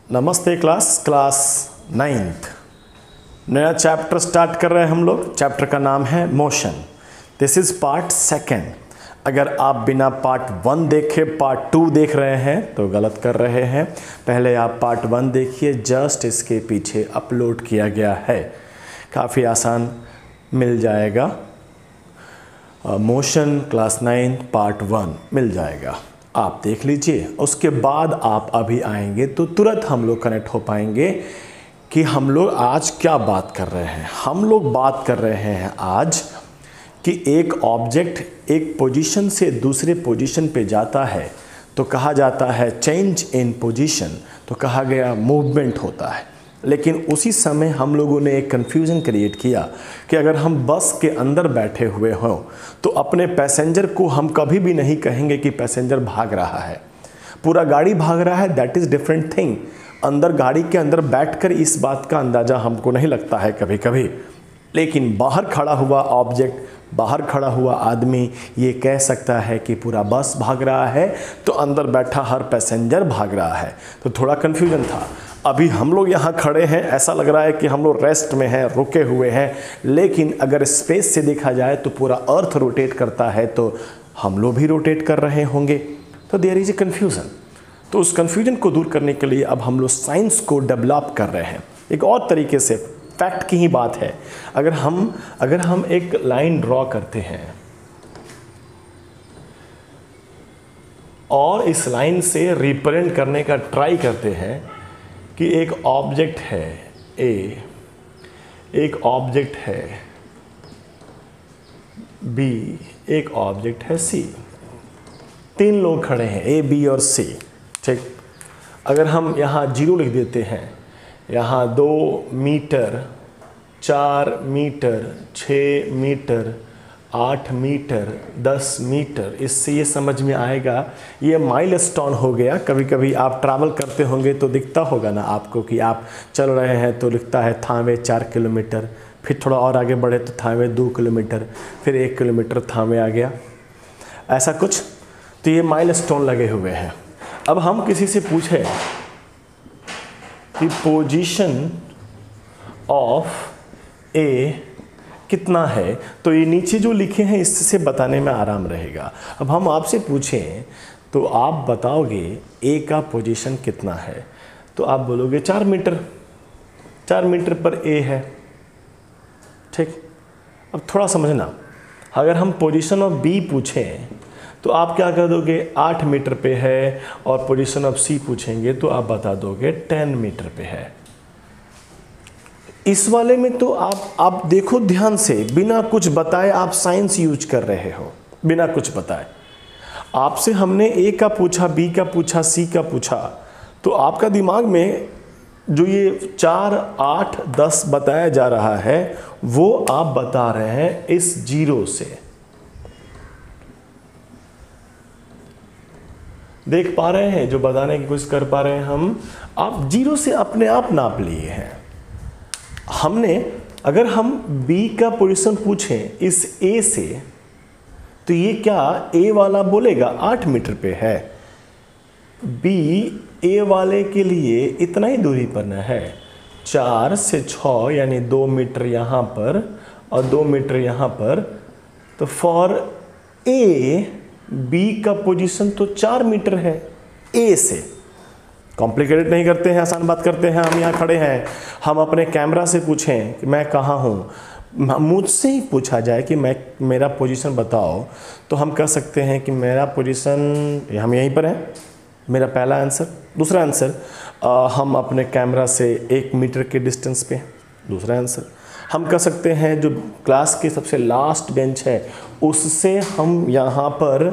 नमस्ते class ninth नया chapter start कर रहे हैं हम लोग। चैप्टर का नाम है motion. This is part second. अगर आप बिना पार्ट 1 देखे पार्ट 2 देख रहे हैं तो गलत कर रहे हैं। पहले आप पार्ट 1 देखिए, जस्ट इसके पीछे अपलोड किया गया है, काफ़ी आसान मिल जाएगा। मोशन क्लास 9 पार्ट 1 मिल जाएगा, आप देख लीजिए। उसके बाद आप अभी आएंगे तो तुरंत हम लोग कनेक्ट हो पाएंगे कि हम लोग आज क्या बात कर रहे हैं। हम लोग बात कर रहे हैं आज कि एक ऑब्जेक्ट एक पोजीशन से दूसरे पोजीशन पे जाता है तो कहा जाता है चेंज इन पोजीशन, तो कहा गया मूवमेंट होता है। लेकिन उसी समय हम लोगों ने एक कन्फ्यूज़न क्रिएट किया कि अगर हम बस के अंदर बैठे हुए हों तो अपने पैसेंजर को हम कभी भी नहीं कहेंगे कि पैसेंजर भाग रहा है, पूरा गाड़ी भाग रहा है, दैट इज़ डिफरेंट थिंग। अंदर गाड़ी के अंदर बैठकर इस बात का अंदाज़ा हमको नहीं लगता है कभी कभी, लेकिन बाहर खड़ा हुआ ऑब्जेक्ट, बाहर खड़ा हुआ आदमी ये कह सकता है कि पूरा बस भाग रहा है तो अंदर बैठा हर पैसेंजर भाग रहा है। तो थोड़ा कन्फ्यूजन था। अभी हम लोग यहाँ खड़े हैं, ऐसा लग रहा है कि हम लोग रेस्ट में हैं, रुके हुए हैं, लेकिन अगर स्पेस से देखा जाए तो पूरा अर्थ रोटेट करता है तो हम लोग भी रोटेट कर रहे होंगे। तो देयर इज ए कन्फ्यूज़न। तो उस कन्फ्यूजन को दूर करने के लिए अब हम लोग साइंस को डेवलप कर रहे हैं एक और तरीके से। फैक्ट की ही बात है। अगर हम एक लाइन ड्रॉ करते हैं और इस लाइन से रिप्रेजेंट करने का ट्राई करते हैं कि एक ऑब्जेक्ट है ए, एक ऑब्जेक्ट है बी, एक ऑब्जेक्ट है सी, 3 लोग खड़े हैं ए, बी और सी, ठीक। अगर हम यहाँ 0 लिख देते हैं, यहाँ 2 metre, 4 metre, 6 metre, 8 metre, 10 metre, इससे ये समझ में आएगा ये माइलस्टोन हो गया। कभी कभी आप ट्रैवल करते होंगे तो दिखता होगा ना आपको कि आप चल रहे हैं तो लिखता है थावे 4 किलोमीटर, फिर थोड़ा और आगे बढ़े तो थावे 2 किलोमीटर, फिर 1 किलोमीटर थावे आ गया, ऐसा कुछ। तो ये माइलस्टोन लगे हुए हैं। अब हम किसी से पूछें कि पोजीशन ऑफ ए कितना है तो ये नीचे जो लिखे हैं इससे बताने में आराम रहेगा। अब हम आपसे पूछें तो आप बताओगे ए का पोजीशन कितना है, तो आप बोलोगे 4 मीटर, 4 मीटर पर ए है, ठीक। अब थोड़ा समझना, अगर हम पोजीशन ऑफ बी पूछें तो आप क्या कर दोगे, 8 मीटर पे है, और पोजीशन ऑफ सी पूछेंगे तो आप बता दोगे 10 मीटर पे है। इस वाले में तो आप देखो ध्यान से, बिना कुछ बताए आप साइंस यूज कर रहे हो, बिना कुछ बताए। आपसे हमने ए का पूछा, बी का पूछा, सी का पूछा, तो आपका दिमाग में जो ये 4, 8, 10 बताया जा रहा है वो आप बता रहे हैं इस 0 से। देख पा रहे हैं जो बताने की कोशिश कर पा रहे हैं हम, आप 0 से अपने आप नाप लिए हैं। हमने अगर हम B का पोजीशन पूछें इस A से तो ये क्या A वाला बोलेगा 8 मीटर पे है, B A वाले के लिए इतना ही दूरी पर न है, 4 से 6 यानी 2 मीटर यहाँ पर और 2 मीटर यहाँ पर। तो फॉर A B का पोजीशन तो 4 मीटर है A से। कॉम्प्लिकेटेड नहीं करते हैं, आसान बात करते हैं। हम यहाँ खड़े हैं, हम अपने कैमरा से पूछें कि मैं कहाँ हूँ, मुझसे ही पूछा जाए कि मेरा पोजीशन बताओ, तो हम कह सकते हैं कि मेरा पोजीशन हम यहीं पर हैं, मेरा पहला आंसर। दूसरा आंसर, हम अपने कैमरा से 1 मीटर के डिस्टेंस पे, दूसरा आंसर। हम कह सकते हैं जो क्लास के सबसे लास्ट बेंच है उससे हम यहाँ पर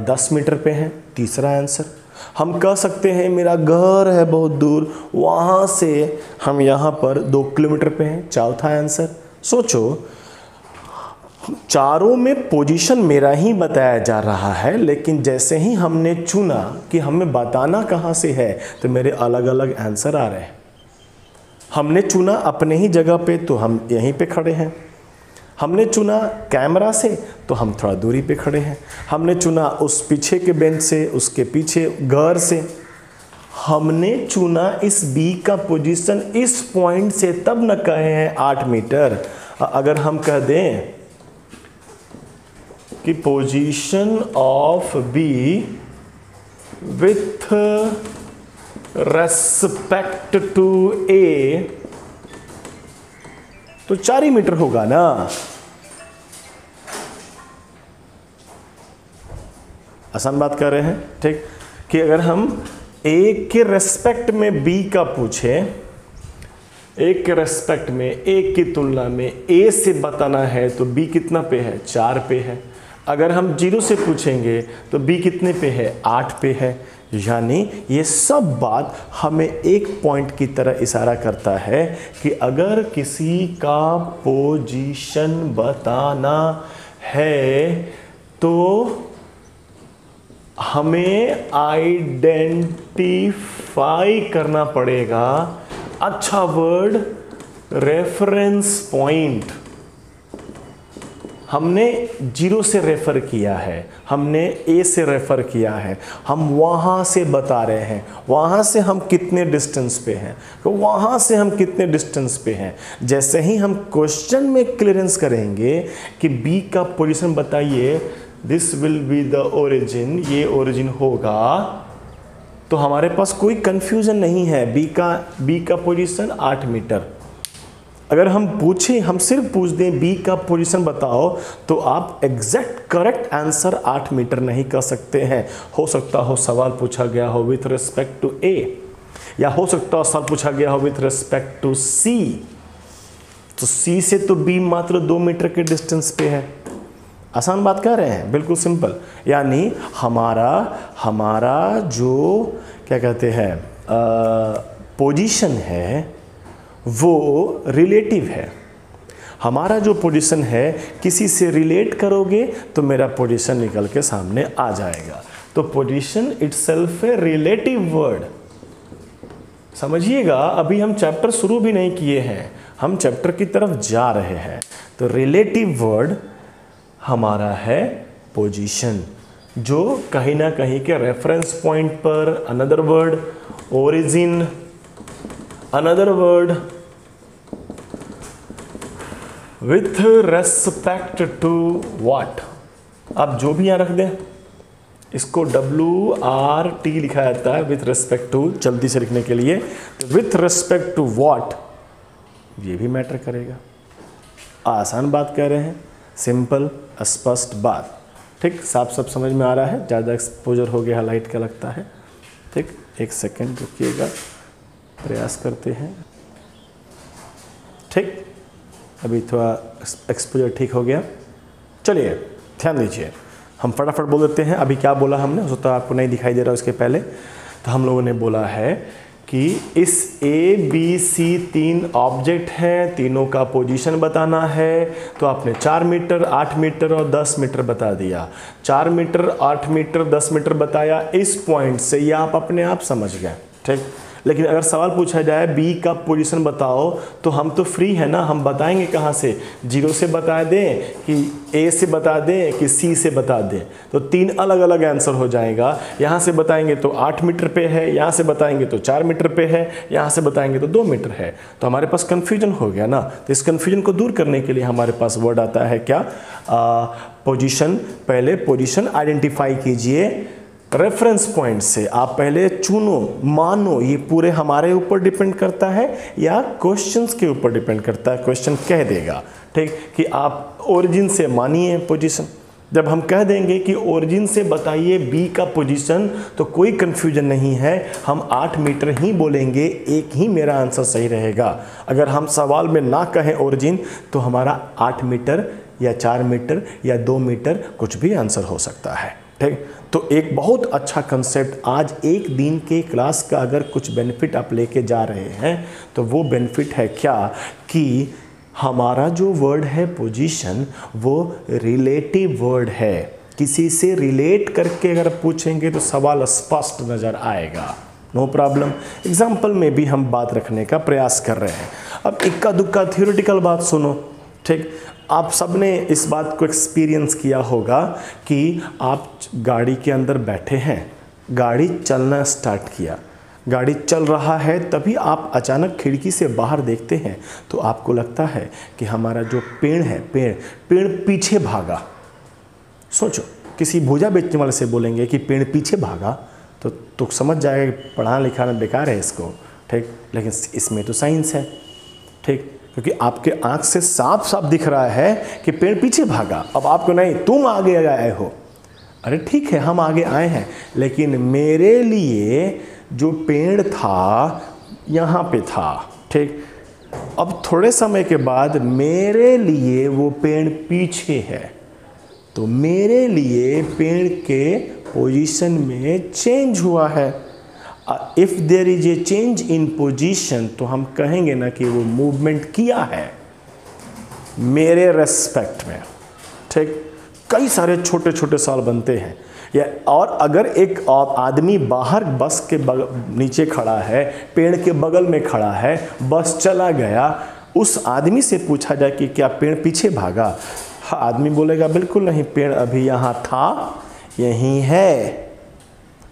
10 मीटर पे हैं, तीसरा आंसर। हम कह सकते हैं मेरा घर है बहुत दूर, वहाँ से हम यहाँ पर 2 किलोमीटर पे हैं, चौथा आंसर। सोचो, चारों में पोजीशन मेरा ही बताया जा रहा है, लेकिन जैसे ही हमने चुना कि हमें बताना कहाँ से है तो मेरे अलग अलग आंसर आ रहे हैं। हमने चुना अपने ही जगह पे तो हम यहीं पे खड़े हैं, हमने चुना कैमरा से तो हम थोड़ा दूरी पे खड़े हैं, हमने चुना उस पीछे के बेंच से, उसके पीछे घर से, हमने चुना इस बी का पोजीशन इस पॉइंट से, तब न कहे हैं 8 मीटर। अगर हम कह दें कि position of B with respect to A, तो 4 ही मीटर होगा ना। आसान बात कर रहे हैं, ठीक। कि अगर हम ए के रेस्पेक्ट में बी का पूछें, ए के रेस्पेक्ट में, ए की तुलना में ए से बताना है तो बी कितना पे है, 4 पे है। अगर हम 0 से पूछेंगे तो बी कितने पे है, 8 पे है। यानी ये सब बात हमें एक पॉइंट की तरह इशारा करता है कि अगर किसी का पोजीशन बताना है तो हमें आइडेंटिफाई करना पड़ेगा, अच्छा वर्ड, रेफरेंस पॉइंट। हमने 0 से रेफर किया है, हमने ए से रेफर किया है, हम वहाँ से बता रहे हैं, वहाँ से हम कितने डिस्टेंस पे हैं, तो वहाँ से हम कितने डिस्टेंस पे हैं। जैसे ही हम क्वेश्चन में क्लियरेंस करेंगे कि बी का पोजीशन बताइए, this will be the origin, ये ओरिजिन होगा, तो हमारे पास कोई कंफ्यूजन नहीं है। बी का पोजीशन 8 मीटर। अगर हम पूछें, हम सिर्फ पूछ दें बी का पोजीशन बताओ, तो आप एग्जैक्ट करेक्ट आंसर 8 मीटर नहीं कर सकते हैं। हो सकता हो सवाल पूछा गया हो विथ रिस्पेक्ट टू ए, या हो सकता हो सवाल पूछा गया हो विथ रिस्पेक्ट टू सी, तो सी से तो बी मात्र 2 मीटर के डिस्टेंस पे है। आसान बात कर रहे हैं, बिल्कुल सिंपल। यानी हमारा जो क्या कहते हैं पोजीशन है वो रिलेटिव है। हमारा जो पोजीशन है, किसी से रिलेट करोगे तो मेरा पोजीशन निकल के सामने आ जाएगा। तो पोजीशन इटसेल्फ है रिलेटिव वर्ड। समझिएगा, अभी हम चैप्टर शुरू भी नहीं किए हैं, हम चैप्टर की तरफ जा रहे हैं। तो रिलेटिव वर्ड हमारा है पोजीशन, जो कहीं ना कहीं के रेफरेंस पॉइंट पर, another word origin, another word with respect to what. आप जो भी यहाँ रख दें, इसको WRT लिखा जाता है विथ रेस्पेक्ट टू, जल्दी से लिखने के लिए। तो विथ रेस्पेक्ट टू व्हाट, ये भी मैटर करेगा। आसान बात कह रहे हैं, सिंपल स्पष्ट बात, ठीक। साफ सब समझ में आ रहा है। ज़्यादा एक्सपोजर हो गया लाइट का लगता है, ठीक। एक सेकेंड रुकिएगा, प्रयास करते हैं, ठीक। अभी थोड़ा एक्सपोजर ठीक हो गया। चलिए ध्यान दीजिए, हम फटाफट बोल देते हैं। अभी क्या बोला हमने, हो सकता है आपको नहीं दिखाई दे रहा उसके पहले। तो हम लोगों ने बोला है कि इस ABC 3 ऑब्जेक्ट हैं, तीनों का पोजीशन बताना है। तो आपने 4 मीटर, 8 मीटर और 10 मीटर बता दिया। 4 मीटर, 8 मीटर, 10 मीटर बताया इस पॉइंट से, ये आप अपने आप समझ गए, ठीक। लेकिन अगर सवाल पूछा जाए बी का पोजीशन बताओ, तो हम तो फ्री है ना, हम बताएंगे कहाँ से, 0 से बता दें कि ए से बता दें कि सी से बता दें, तो 3 अलग अलग आंसर हो जाएगा। यहाँ से बताएंगे तो 8 मीटर पे है, यहाँ से बताएंगे तो 4 मीटर पे है, यहाँ से बताएंगे तो 2 मीटर है। तो हमारे पास कन्फ्यूजन हो गया ना। तो इस कन्फ्यूजन को दूर करने के लिए हमारे पास वर्ड आता है क्या, पोजीशन। पहले पोजीशन आइडेंटिफाई कीजिए रेफरेंस पॉइंट से। आप पहले चुनो, मानो, ये पूरे हमारे ऊपर डिपेंड करता है या क्वेश्चंस के ऊपर डिपेंड करता है। क्वेश्चन कह देगा, ठीक, कि आप ओरिजिन से मानिए पोजीशन। जब हम कह देंगे कि ओरिजिन से बताइए बी का पोजीशन, तो कोई कंफ्यूजन नहीं है, हम 8 मीटर ही बोलेंगे, एक ही मेरा आंसर सही रहेगा। अगर हम सवाल में ना कहें ओरिजिन, तो हमारा 8 मीटर या 4 मीटर या 2 मीटर कुछ भी आंसर हो सकता है, ठीक। तो एक बहुत अच्छा कंसेप्ट, आज एक दिन के क्लास का अगर कुछ बेनिफिट आप लेके जा रहे हैं, तो वो बेनिफिट है क्या, कि हमारा जो वर्ड है पोजीशन, वो रिलेटिव वर्ड है। किसी से रिलेट करके अगर पूछेंगे तो सवाल स्पष्ट नज़र आएगा, नो प्रॉब्लम। एग्जाम्पल में भी हम बात रखने का प्रयास कर रहे हैं। अब इक्का दुक्का थ्योरेटिकल बात सुनो, ठीक। आप सबने इस बात को एक्सपीरियंस किया होगा कि आप गाड़ी के अंदर बैठे हैं, गाड़ी चलना स्टार्ट किया, गाड़ी चल रहा है, तभी आप अचानक खिड़की से बाहर देखते हैं तो आपको लगता है कि हमारा जो पेड़ है, पेड़ पीछे भागा। सोचो, किसी भूजा बेचने वाले से बोलेंगे कि पेड़ पीछे भागा तो समझ जाएगा कि पढ़ाना लिखाना बेकार है इसको, ठीक। लेकिन इसमें तो साइंस है, ठीक, क्योंकि आपके आंख से साफ साफ दिख रहा है कि पेड़ पीछे भागा। अब आपको नहीं, तुम आगे आए हो। अरे ठीक है, हम आगे आए हैं, लेकिन मेरे लिए जो पेड़ था यहाँ पे था, ठीक। अब थोड़े समय के बाद मेरे लिए वो पेड़ पीछे है, तो मेरे लिए पेड़ के पोजीशन में चेंज हुआ है। If there is a change in position, तो हम कहेंगे ना कि वो मूवमेंट किया है मेरे रेस्पेक्ट में, ठीक। कई सारे छोटे छोटे सवाल बनते हैं। या और अगर एक आदमी बाहर बस के नीचे खड़ा है, पेड़ के बगल में खड़ा है, बस चला गया, उस आदमी से पूछा जाए कि क्या पेड़ पीछे भागा, आदमी बोलेगा बिल्कुल नहीं, पेड़ अभी यहाँ था, यहीं है।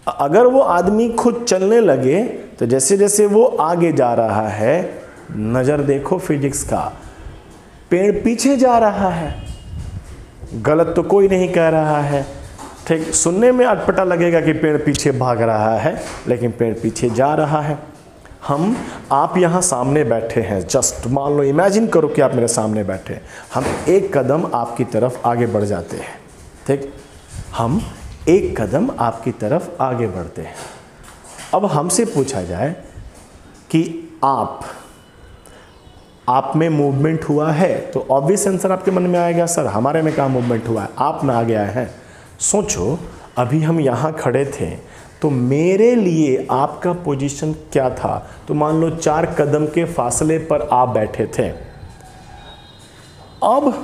अगर वो आदमी खुद चलने लगे तो जैसे जैसे वो आगे जा रहा है, नज़र देखो फिजिक्स का, पेड़ पीछे जा रहा है। गलत तो कोई नहीं कह रहा है, ठीक। सुनने में अटपटा लगेगा कि पेड़ पीछे भाग रहा है, लेकिन पेड़ पीछे जा रहा है। आप यहाँ सामने बैठे हैं, जस्ट मान लो, इमेजिन करो कि आप मेरे सामने बैठे हैं। हम एक कदम आपकी तरफ आगे बढ़ जाते हैं, ठीक। हम एक कदम आपकी तरफ आगे बढ़ते हैं। अब हमसे पूछा जाए कि आप में मूवमेंट हुआ है, तो ऑब्वियस आंसर आपके मन में आएगा, सर हमारे में कहाँ मूवमेंट हुआ है, आप ना आगे आए हैं। सोचो, अभी हम यहाँ खड़े थे तो मेरे लिए आपका पोजीशन क्या था, तो मान लो 4 कदम के फासले पर आप बैठे थे। अब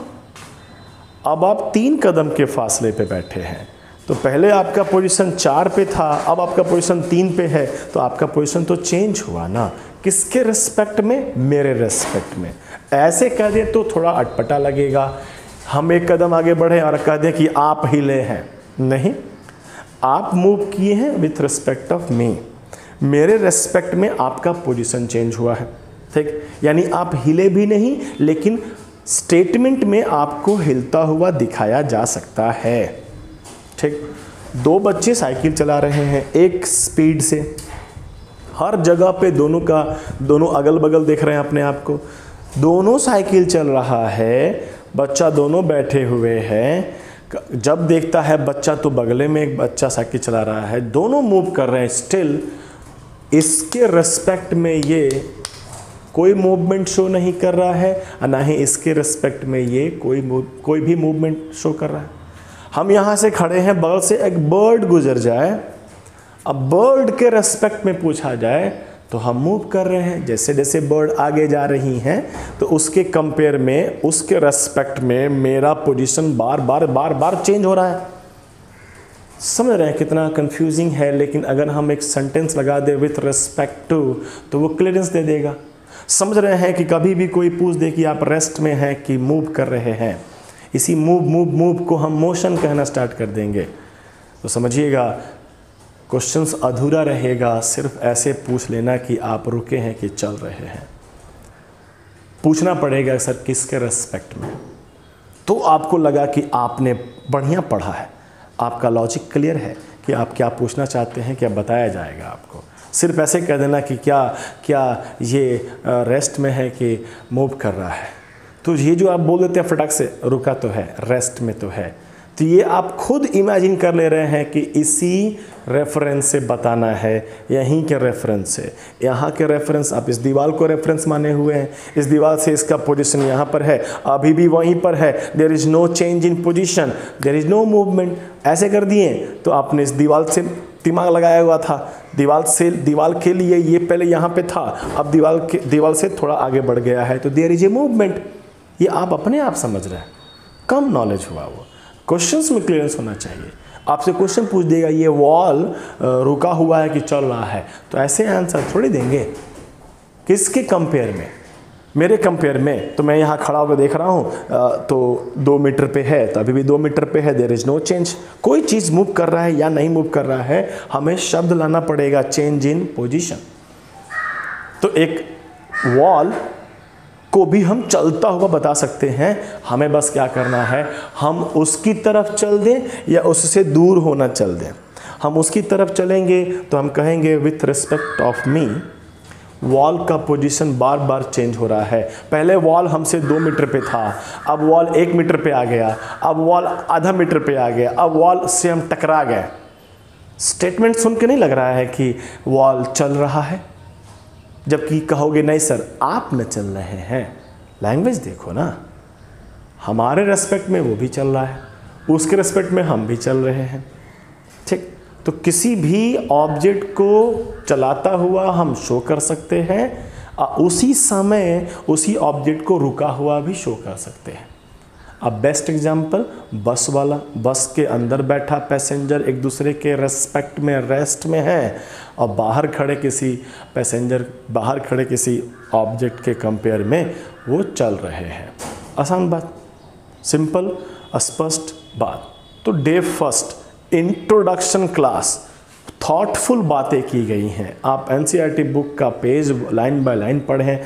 आप 3 कदम के फासले पे बैठे हैं, तो पहले आपका पोजीशन 4 पे था, अब आपका पोजीशन 3 पे है, तो आपका पोजीशन तो चेंज हुआ ना। किसके रेस्पेक्ट में? मेरे रेस्पेक्ट में। ऐसे कह दें तो थोड़ा अटपटा लगेगा। हम एक कदम आगे बढ़े और कह दें कि आप हिले हैं, नहीं, आप मूव किए हैं विथ रिस्पेक्ट ऑफ मी, मेरे रेस्पेक्ट में आपका पोजीशन चेंज हुआ है, ठीक। यानी आप हिले भी नहीं, लेकिन स्टेटमेंट में आपको हिलता हुआ दिखाया जा सकता है, ठीक। 2 बच्चे साइकिल चला रहे हैं एक स्पीड से, हर जगह पे दोनों अगल बगल देख रहे हैं अपने आप को, दोनों साइकिल चल रहा है, बच्चा दोनों बैठे हुए हैं। जब देखता है बच्चा तो बगले में एक बच्चा साइकिल चला रहा है, दोनों मूव कर रहे हैं, स्टिल इसके रेस्पेक्ट में ये कोई मूवमेंट शो नहीं कर रहा है, और ना ही इसके रेस्पेक्ट में ये कोई भी मूवमेंट शो कर रहा है। हम यहाँ से खड़े हैं, बगल से एक बर्ड गुजर जाए, अब बर्ड के रेस्पेक्ट में पूछा जाए तो हम मूव कर रहे हैं। जैसे जैसे बर्ड आगे जा रही हैं तो उसके कंपेयर में, उसके रेस्पेक्ट में मेरा पोजीशन बार बार चेंज हो रहा है। समझ रहे हैं कितना कंफ्यूजिंग है, लेकिन अगर हम एक सेंटेंस लगा दे विथ रिस्पेक्ट टू, तो वो क्लियरेंस दे देगा। समझ रहे हैं कि कभी भी कोई पूछ दे कि आप रेस्ट में हैं कि मूव कर रहे हैं, इसी मूव को हम मोशन कहना स्टार्ट कर देंगे, तो समझिएगा क्वेश्चंस अधूरा रहेगा। सिर्फ ऐसे पूछ लेना कि आप रुके हैं कि चल रहे हैं, पूछना पड़ेगा सर किसके रेस्पेक्ट में, तो आपको लगा कि आपने बढ़िया पढ़ा है, आपका लॉजिक क्लियर है कि आप क्या पूछना चाहते हैं, क्या बताया जाएगा आपको। सिर्फ ऐसे कह देना कि क्या ये रेस्ट में है कि मूव कर रहा है, तो ये जो आप बोल देते हैं फटाक से, रुका तो है, रेस्ट में तो है, तो ये आप खुद इमेजिन कर ले रहे हैं कि इसी रेफरेंस से बताना है, यहीं के रेफरेंस से, यहाँ के रेफरेंस, आप इस दीवार को रेफरेंस माने हुए हैं, इस दीवार से इसका पोजीशन यहाँ पर है, अभी भी वहीं पर है, there is no change in position, there is no movement. ऐसे कर दिए तो आपने इस दीवार से दिमाग लगाया हुआ था, दीवार के लिए ये पहले यहाँ पे था, अब दीवार से थोड़ा आगे बढ़ गया है, तो देयर इज ए मूवमेंट। ये आप अपने आप समझ रहे हैं, कम नॉलेज हुआ वो। क्वेश्चंस में क्लियरेंस होना चाहिए। आपसे क्वेश्चन पूछ देगा ये वॉल रुका हुआ है कि चल रहा है, तो ऐसे आंसर थोड़ी देंगे। किसके कंपेयर में? मेरे कंपेयर में तो मैं यहाँ खड़ा होकर देख रहा हूँ तो 2 मीटर पे है, तो अभी भी 2 मीटर पे है, देयर इज नो चेंज। कोई चीज़ मूव कर रहा है या नहीं मूव कर रहा है, हमें शब्द लाना पड़ेगा चेंज इन पोजीशन। तो एक वॉल को भी हम चलता हुआ बता सकते हैं, हमें बस क्या करना है, हम उसकी तरफ चल दें या उससे दूर होना चल दें। हम उसकी तरफ चलेंगे तो हम कहेंगे with respect of me wall का पोजीशन बार बार चेंज हो रहा है। पहले वॉल हमसे 2 मीटर पे था, अब वॉल 1 मीटर पे आ गया, अब वॉल आधा मीटर पे आ गया, अब वॉल से हम टकरा गए। स्टेटमेंट सुन के नहीं लग रहा है कि वॉल चल रहा है, जबकि कहोगे नहीं सर आप न चल रहे हैं। लैंग्वेज देखो ना, हमारे रेस्पेक्ट में वो भी चल रहा है, उसके रेस्पेक्ट में हम भी चल रहे हैं। ठीक, तो किसी भी ऑब्जेक्ट को चलाता हुआ हम शो कर सकते हैं, उसी समय उसी ऑब्जेक्ट को रुका हुआ भी शो कर सकते हैं। अब बेस्ट एग्जांपल बस वाला, बस के अंदर बैठा पैसेंजर एक दूसरे के रेस्पेक्ट में रेस्ट में है, और बाहर खड़े किसी पैसेंजर बाहर खड़े किसी ऑब्जेक्ट के कंपेयर में वो चल रहे हैं। आसान बात, सिंपल स्पष्ट बात। तो day first introduction class thoughtful बातें की गई हैं। आप एनसीईआरटी बुक का पेज लाइन बाय लाइन पढ़ें,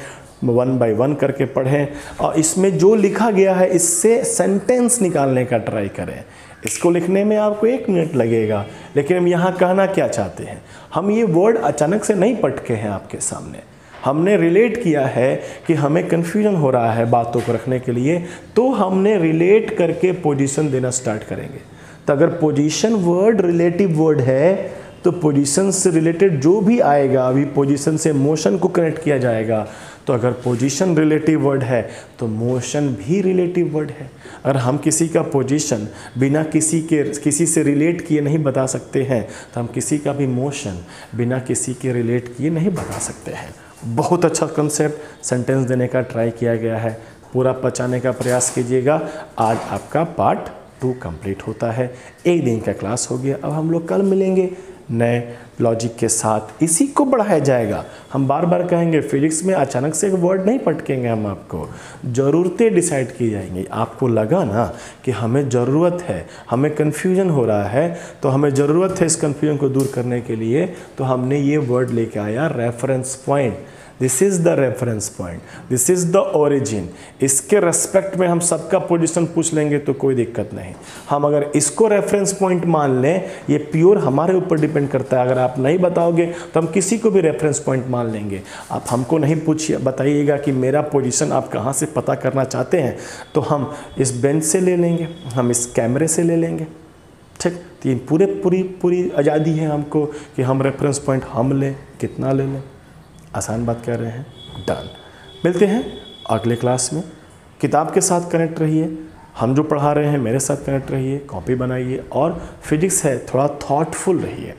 1 बाय 1 करके पढ़ें, और इसमें जो लिखा गया है इससे सेंटेंस निकालने का ट्राई करें। इसको लिखने में आपको 1 मिनट लगेगा, लेकिन हम यहाँ कहना क्या चाहते हैं, हम ये वर्ड अचानक से नहीं पटके हैं आपके सामने, हमने रिलेट किया है कि हमें कन्फ्यूजन हो रहा है बातों को रखने के लिए, तो हमने रिलेट करके पोजीशन देना स्टार्ट करेंगे। तो अगर पोजीशन वर्ड रिलेटिव वर्ड है तो पोजीशन से रिलेटेड जो भी आएगा, अभी पोजीशन से मोशन को कनेक्ट किया जाएगा, तो अगर पोजीशन रिलेटिव वर्ड है तो मोशन भी रिलेटिव वर्ड है। अगर हम किसी का पोजीशन बिना किसी से रिलेट किए नहीं बता सकते हैं, तो हम किसी का भी मोशन बिना किसी के रिलेट किए नहीं बता सकते हैं। बहुत अच्छा कंसेप्ट सेंटेंस देने का ट्राई किया गया है, पूरा पचाने का प्रयास कीजिएगा। आज आपका पार्ट 2 कंप्लीट होता है, 1 दिन का क्लास हो गया। अब हम लोग कल मिलेंगे नए लॉजिक के साथ, इसी को बढ़ाया जाएगा। हम बार बार कहेंगे फिजिक्स में अचानक से एक वर्ड नहीं पटकेंगे, हम आपको ज़रूरतें डिसाइड की जाएंगी। आपको लगा ना कि हमें ज़रूरत है, हमें कन्फ्यूजन हो रहा है, तो हमें ज़रूरत है इस कन्फ्यूजन को दूर करने के लिए, तो हमने ये वर्ड लेके आया reference point. This is the reference point, this is the origin. इसके रेस्पेक्ट में हम सबका पोजीशन पूछ लेंगे तो कोई दिक्कत नहीं। हम अगर इसको रेफरेंस पॉइंट मान लें, ये प्योर हमारे ऊपर डिपेंड करता है। अगर आप नहीं बताओगे तो हम किसी को भी रेफरेंस पॉइंट मान लेंगे। आप हमको नहीं पूछिए, बताइएगा कि मेरा पोजीशन आप कहाँ से पता करना चाहते हैं, तो हम इस बेंच से ले लेंगे, हम इस कैमरे से ले लेंगे। ठीक, तो ये पूरी आज़ादी है हमको कि हम रेफरेंस पॉइंट हम लें, कितना ले लें। आसान बात कह रहे हैं, डन। मिलते हैं अगले क्लास में। किताब के साथ कनेक्ट रहिए, हम जो पढ़ा रहे हैं मेरे साथ कनेक्ट रहिए, कॉपी बनाइए, और फिजिक्स है थोड़ा थॉटफुल रहिए।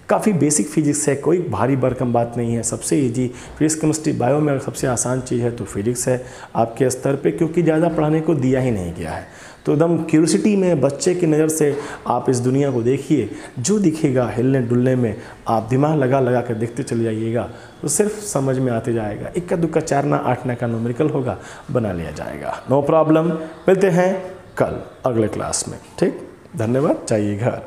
काफ़ी बेसिक फिजिक्स है, कोई भारी भरकम बात नहीं है, सबसे इजी फिजिक्स केमिस्ट्री बायो में सबसे आसान चीज़ है तो फिजिक्स है आपके स्तर पे, क्योंकि ज़्यादा पढ़ाने को दिया ही नहीं गया है। तो एकदम क्यूरियोसिटी में बच्चे की नज़र से आप इस दुनिया को देखिए, जो दिखेगा हिलने डुलने में आप दिमाग लगा कर देखते चले जाइएगा, तो सिर्फ समझ में आते जाएगा। 1 दुक्का 4 ना 8 ना का न्यूमेरिकल होगा, बना लिया जाएगा, नो प्रॉब्लम। मिलते हैं कल अगले क्लास में। ठीक, धन्यवाद, जाइए घर।